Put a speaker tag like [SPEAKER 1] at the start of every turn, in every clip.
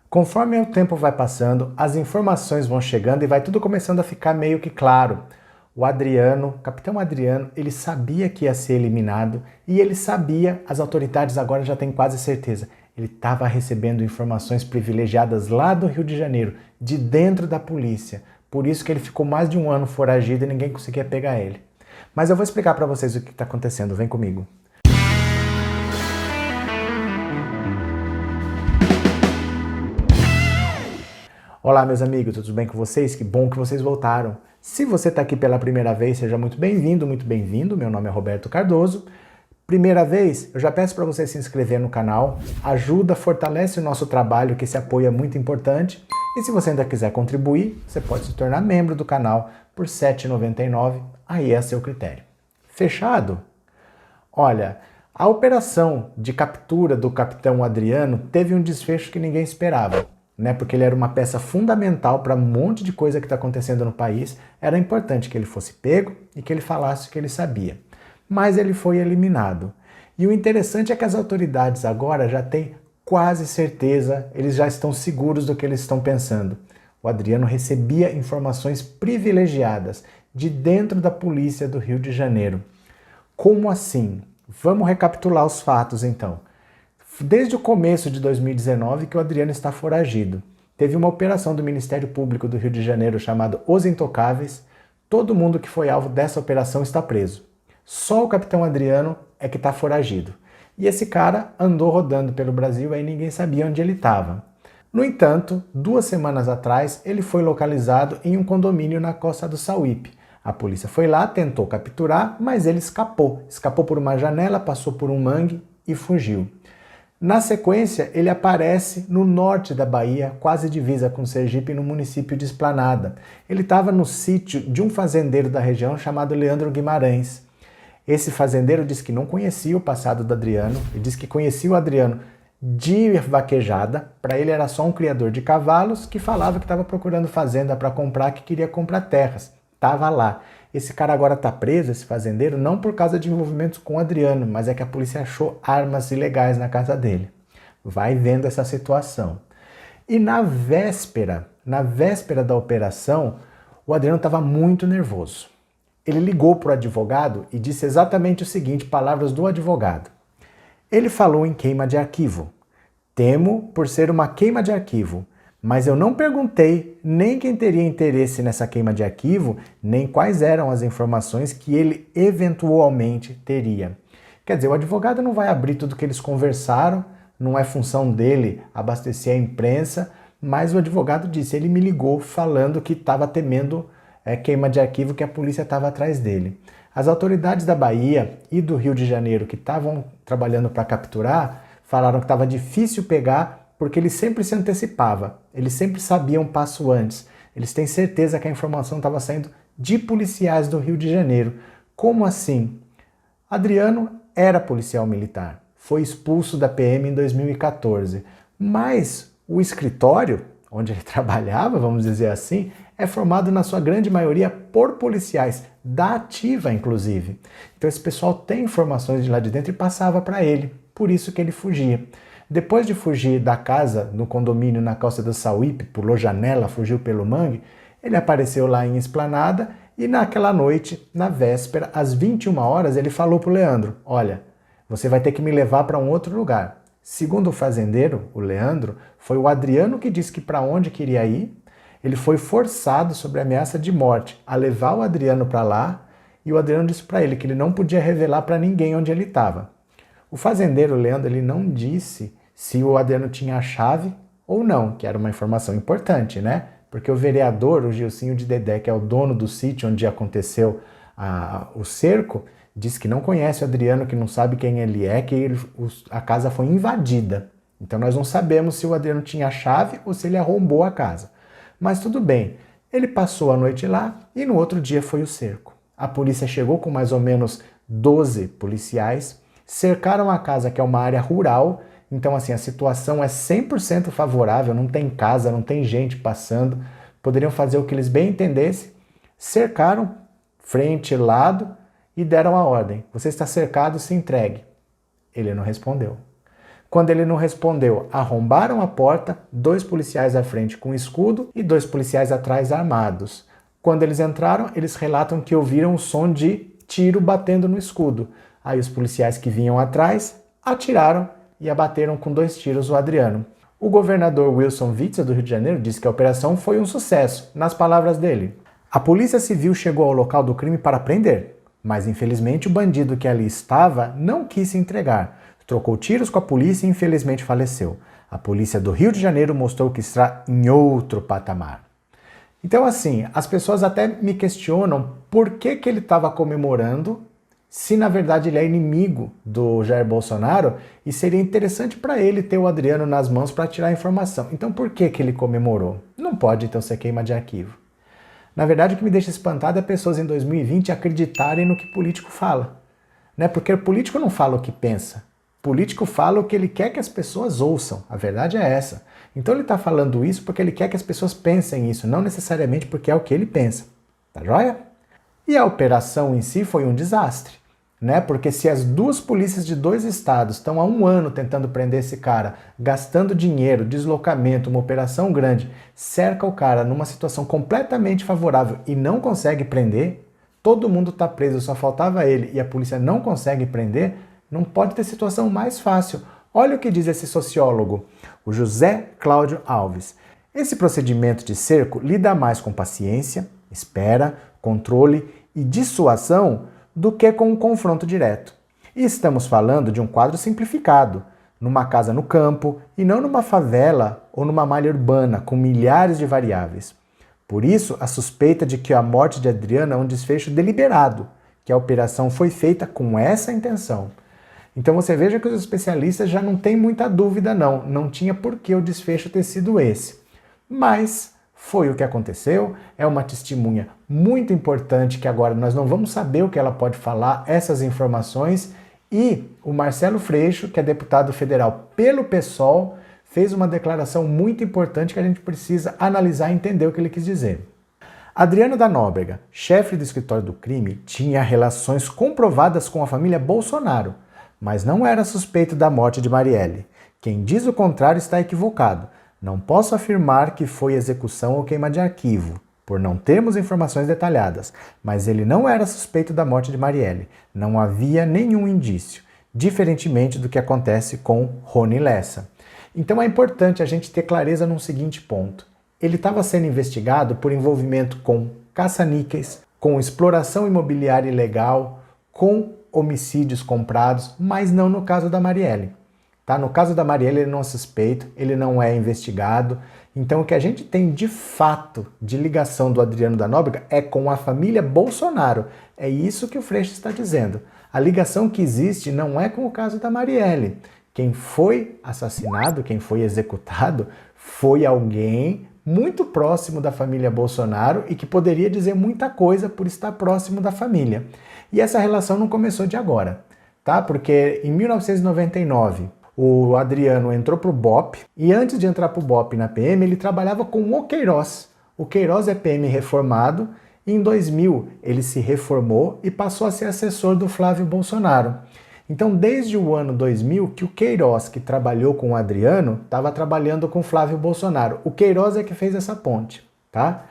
[SPEAKER 1] Conforme o tempo vai passando, as informações vão chegando e vai tudo começando a ficar meio que claro. O Capitão Adriano, ele sabia que ia ser eliminado e ele sabia, as autoridades agora já têm quase certeza, ele estava recebendo informações privilegiadas lá do Rio de Janeiro, de dentro da polícia. Por isso que ele ficou mais de um ano foragido e ninguém conseguia pegar ele. Mas eu vou explicar para vocês o que está acontecendo, vem comigo. Olá, meus amigos, tudo bem com vocês? Que bom que vocês voltaram. Se você está aqui pela primeira vez, seja muito bem-vindo, muito bem-vindo. Meu nome é Roberto Cardoso. Primeira vez, eu já peço para você se inscrever no canal. Ajuda, fortalece o nosso trabalho, que esse apoio é muito importante. E se você ainda quiser contribuir, você pode se tornar membro do canal por R$ 7,99. Aí é a seu critério. Fechado? Olha, a operação de captura do Capitão Adriano teve um desfecho que ninguém esperava. Porque ele era uma peça fundamental para um monte de coisa que está acontecendo no país, era importante que ele fosse pego e que ele falasse o que ele sabia. Mas ele foi eliminado. E o interessante é que as autoridades agora já têm quase certeza, eles já estão seguros do que eles estão pensando. O Adriano recebia informações privilegiadas de dentro da polícia do Rio de Janeiro. Como assim? Vamos recapitular os fatos então. Desde o começo de 2019 que o Adriano está foragido. Teve uma operação do Ministério Público do Rio de Janeiro chamada Os Intocáveis. Todo mundo que foi alvo dessa operação está preso. Só o Capitão Adriano é que está foragido. E esse cara andou rodando pelo Brasil e ninguém sabia onde ele estava. No entanto, 2 semanas atrás, ele foi localizado em um condomínio na costa do Sauípe. A polícia foi lá, tentou capturar, mas ele escapou. Escapou por uma janela, passou por um mangue e fugiu. Na sequência, ele aparece no norte da Bahia, quase divisa com Sergipe, no município de Esplanada. Ele estava no sítio de um fazendeiro da região chamado Leandro Guimarães. Esse fazendeiro disse que não conhecia o passado do Adriano, ele disse que conhecia o Adriano de vaquejada, para ele era só um criador de cavalos que falava que estava procurando fazenda para comprar, que queria comprar terras. Estava lá. Esse cara agora está preso, esse fazendeiro, não por causa de envolvimentos com o Adriano, mas é que a polícia achou armas ilegais na casa dele. Vai vendo essa situação. E na véspera da operação, o Adriano estava muito nervoso. Ele ligou para o advogado e disse exatamente o seguinte, palavras do advogado. Ele falou em queima de arquivo. Temo por ser uma queima de arquivo. Mas eu não perguntei nem quem teria interesse nessa queima de arquivo, nem quais eram as informações que ele eventualmente teria. Quer dizer, o advogado não vai abrir tudo que eles conversaram, não é função dele abastecer a imprensa, mas o advogado disse, ele me ligou falando que estava temendo queima de arquivo, que a polícia estava atrás dele. As autoridades da Bahia e do Rio de Janeiro que estavam trabalhando para capturar, falaram que estava difícil pegar, porque ele sempre se antecipava, eles sempre sabiam um passo antes. Eles têm certeza que a informação estava saindo de policiais do Rio de Janeiro. Como assim? Adriano era policial militar, foi expulso da PM em 2014, mas o escritório onde ele trabalhava, vamos dizer assim, é formado na sua grande maioria por policiais, da ativa inclusive. Então esse pessoal tem informações de lá de dentro e passava para ele, por isso que ele fugia. Depois de fugir da casa no condomínio na costa do Sauípe, pulou janela, fugiu pelo mangue, ele apareceu lá em Esplanada e naquela noite, na véspera, às 21 horas, ele falou para o Leandro, olha, você vai ter que me levar para um outro lugar. Segundo o fazendeiro, o Leandro, foi o Adriano que disse que para onde queria ir, ele foi forçado sob ameaça de morte a levar o Adriano para lá e o Adriano disse para ele que ele não podia revelar para ninguém onde ele estava. O fazendeiro Leandro ele não disse se o Adriano tinha a chave ou não, que era uma informação importante, né? Porque o vereador, o Gilcinho de Dedé, que é o dono do sítio onde aconteceu o cerco, disse que não conhece o Adriano, que não sabe quem ele é, que a casa foi invadida. Então nós não sabemos se o Adriano tinha a chave ou se ele arrombou a casa. Mas tudo bem, ele passou a noite lá e no outro dia foi o cerco. A polícia chegou com mais ou menos 12 policiais, cercaram a casa, que é uma área rural, então assim, a situação é 100% favorável, não tem casa, não tem gente passando, poderiam fazer o que eles bem entendessem, cercaram frente, lado e deram a ordem, você está cercado, se entregue. Ele não respondeu. Quando ele não respondeu, arrombaram a porta, 2 policiais à frente com escudo e 2 policiais atrás armados. Quando eles entraram, eles relatam que ouviram o som de tiro batendo no escudo. Aí os policiais que vinham atrás atiraram e abateram com 2 tiros o Adriano. O governador Wilson Witzel, do Rio de Janeiro, disse que a operação foi um sucesso, nas palavras dele. A Polícia Civil chegou ao local do crime para prender, mas infelizmente o bandido que ali estava não quis se entregar. Trocou tiros com a polícia e infelizmente faleceu. A polícia do Rio de Janeiro mostrou que está em outro patamar. Então assim, as pessoas até me questionam por que ele estava comemorando se na verdade ele é inimigo do Jair Bolsonaro e seria interessante para ele ter o Adriano nas mãos para tirar a informação. Então por que ele comemorou? Não pode então ser queima de arquivo. Na verdade o que me deixa espantado é pessoas em 2020 acreditarem no que político fala. Né? Porque o político não fala o que pensa. O político fala o que ele quer que as pessoas ouçam. A verdade é essa. Então ele está falando isso porque ele quer que as pessoas pensem isso, não necessariamente porque é o que ele pensa. Tá joia? E a operação em si foi um desastre. Né? Porque se as 2 polícias de 2 estados estão há 1 ano tentando prender esse cara, gastando dinheiro, deslocamento, uma operação grande, cerca o cara numa situação completamente favorável e não consegue prender, todo mundo está preso, só faltava ele e a polícia não consegue prender, não pode ter situação mais fácil. Olha o que diz esse sociólogo, o José Cláudio Alves. Esse procedimento de cerco lida mais com paciência, espera, controle e dissuasão do que com um confronto direto. E estamos falando de um quadro simplificado, numa casa no campo e não numa favela ou numa malha urbana com milhares de variáveis. Por isso, a suspeita de que a morte de Adriano é um desfecho deliberado, que a operação foi feita com essa intenção. Então você veja que os especialistas já não têm muita dúvida não tinha por que o desfecho ter sido esse. Mas foi o que aconteceu, é uma testemunha muito importante que agora nós não vamos saber o que ela pode falar, essas informações, e o Marcelo Freixo, que é deputado federal pelo PSOL, fez uma declaração muito importante que a gente precisa analisar e entender o que ele quis dizer. Adriano da Nóbrega, chefe do escritório do crime, tinha relações comprovadas com a família Bolsonaro, mas não era suspeito da morte de Marielle. Quem diz o contrário está equivocado. Não posso afirmar que foi execução ou queima de arquivo, por não termos informações detalhadas, mas ele não era suspeito da morte de Marielle. Não havia nenhum indício, diferentemente do que acontece com Rony Lessa. Então é importante a gente ter clareza num seguinte ponto. Ele estava sendo investigado por envolvimento com caça-níqueis, com exploração imobiliária ilegal, com homicídios comprados, mas não no caso da Marielle. Tá? No caso da Marielle, ele não é suspeito, ele não é investigado. Então, o que a gente tem de fato de ligação do Adriano da Nóbrega é com a família Bolsonaro. É isso que o Freixo está dizendo. A ligação que existe não é com o caso da Marielle. Quem foi assassinado, quem foi executado, foi alguém muito próximo da família Bolsonaro e que poderia dizer muita coisa por estar próximo da família. E essa relação não começou de agora, tá? Porque em 1999, o Adriano entrou para o BOPE e antes de entrar para o BOPE na PM, ele trabalhava com o Queiroz. O Queiroz é PM reformado e em 2000 ele se reformou e passou a ser assessor do Flávio Bolsonaro. Então, desde o ano 2000 que o Queiroz, que trabalhou com o Adriano, estava trabalhando com o Flávio Bolsonaro. O Queiroz é que fez essa ponte, tá?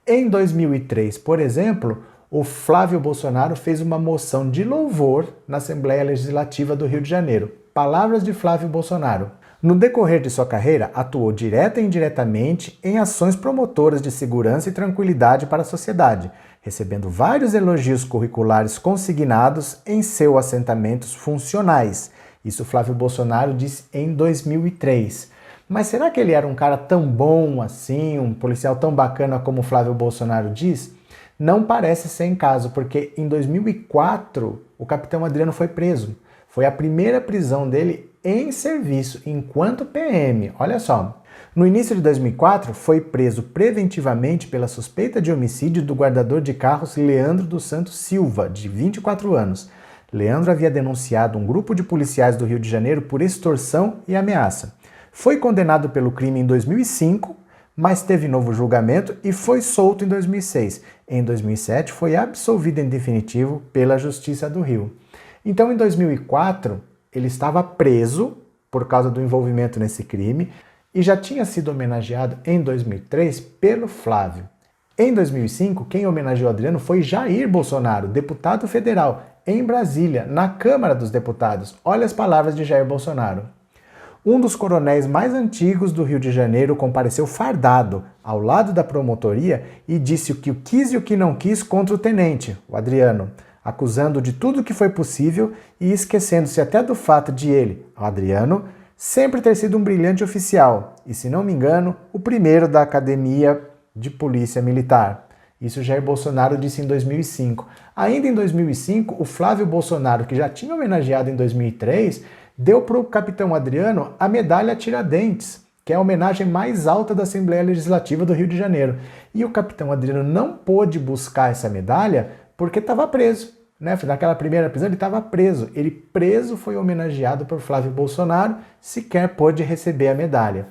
[SPEAKER 1] Em 2003, por exemplo, o Flávio Bolsonaro fez uma moção de louvor na Assembleia Legislativa do Rio de Janeiro. Palavras de Flávio Bolsonaro. No decorrer de sua carreira, atuou direta e indiretamente em ações promotoras de segurança e tranquilidade para a sociedade, recebendo vários elogios curriculares consignados em seus assentamentos funcionais. Isso Flávio Bolsonaro disse em 2003. Mas será que ele era um cara tão bom assim, um policial tão bacana como Flávio Bolsonaro diz? Não parece ser em caso, porque em 2004 o capitão Adriano foi preso. Foi a primeira prisão dele em serviço, enquanto PM. Olha só. No início de 2004, foi preso preventivamente pela suspeita de homicídio do guardador de carros Leandro dos Santos Silva, de 24 anos. Leandro havia denunciado um grupo de policiais do Rio de Janeiro por extorsão e ameaça. Foi condenado pelo crime em 2005, mas teve novo julgamento e foi solto em 2006. Em 2007, foi absolvido em definitivo pela Justiça do Rio. Então, em 2004, ele estava preso por causa do envolvimento nesse crime e já tinha sido homenageado em 2003 pelo Flávio. Em 2005, quem homenageou Adriano foi Jair Bolsonaro, deputado federal, em Brasília, na Câmara dos Deputados. Olha as palavras de Jair Bolsonaro. Um dos coronéis mais antigos do Rio de Janeiro compareceu fardado ao lado da promotoria e disse o que quis e o que não quis contra o tenente, o Adriano, acusando de tudo o que foi possível e esquecendo-se até do fato de ele, o Adriano, sempre ter sido um brilhante oficial e, se não me engano, o primeiro da Academia de Polícia Militar. Isso Jair Bolsonaro disse em 2005. Ainda em 2005, o Flávio Bolsonaro, que já tinha homenageado em 2003, deu para o capitão Adriano a medalha Tiradentes, que é a homenagem mais alta da Assembleia Legislativa do Rio de Janeiro. E o capitão Adriano não pôde buscar essa medalha porque estava preso. Naquela primeira prisão ele estava preso. Ele preso foi homenageado por Flávio Bolsonaro, sequer pôde receber a medalha.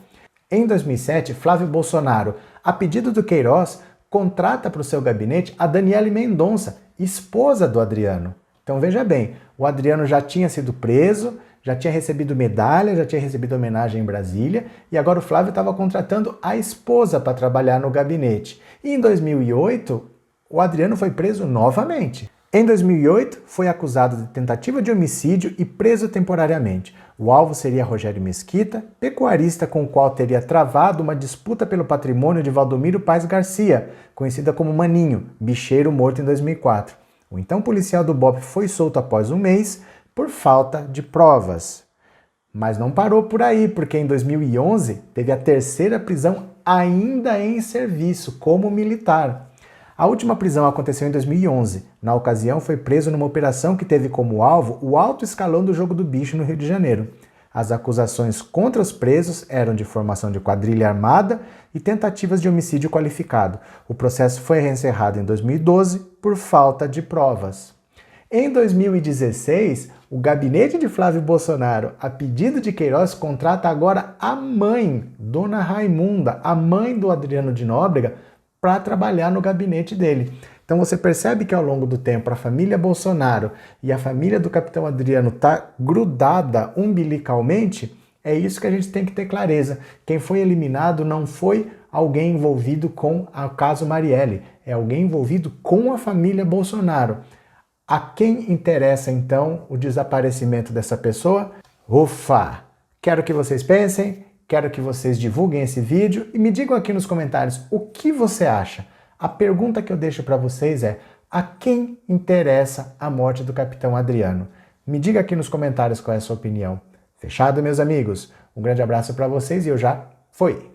[SPEAKER 1] Em 2007, Flávio Bolsonaro, a pedido do Queiroz, contrata para o seu gabinete a Daniele Mendonça, esposa do Adriano. Então veja bem, o Adriano já tinha sido preso, já tinha recebido medalha, já tinha recebido homenagem em Brasília, e agora o Flávio estava contratando a esposa para trabalhar no gabinete. E em 2008, o Adriano foi preso novamente. Em 2008, foi acusado de tentativa de homicídio e preso temporariamente. O alvo seria Rogério Mesquita, pecuarista com o qual teria travado uma disputa pelo patrimônio de Valdomiro Paes Garcia, conhecida como Maninho, bicheiro morto em 2004. O então policial do BOPE foi solto após um mês por falta de provas. Mas não parou por aí, porque em 2011 teve a terceira prisão ainda em serviço, como militar. A última prisão aconteceu em 2011. Na ocasião, foi preso numa operação que teve como alvo o alto escalão do Jogo do Bicho no Rio de Janeiro. As acusações contra os presos eram de formação de quadrilha armada e tentativas de homicídio qualificado. O processo foi reencerrado em 2012 por falta de provas. Em 2016, o gabinete de Flávio Bolsonaro, a pedido de Queiroz, contrata agora a mãe, Dona Raimunda, a mãe do Adriano de Nóbrega, para trabalhar no gabinete dele. Então você percebe que ao longo do tempo a família Bolsonaro e a família do capitão Adriano tá grudada umbilicalmente. É isso que a gente tem que ter clareza. Quem foi eliminado não foi alguém envolvido com o caso Marielle, é alguém envolvido com a família Bolsonaro. A quem interessa então o desaparecimento dessa pessoa? Ufa! Quero que vocês pensem. Quero que vocês divulguem esse vídeo e me digam aqui nos comentários o que você acha. A pergunta que eu deixo para vocês é: a quem interessa a morte do capitão Adriano? Me diga aqui nos comentários qual é a sua opinião. Fechado, meus amigos? Um grande abraço para vocês e eu já fui!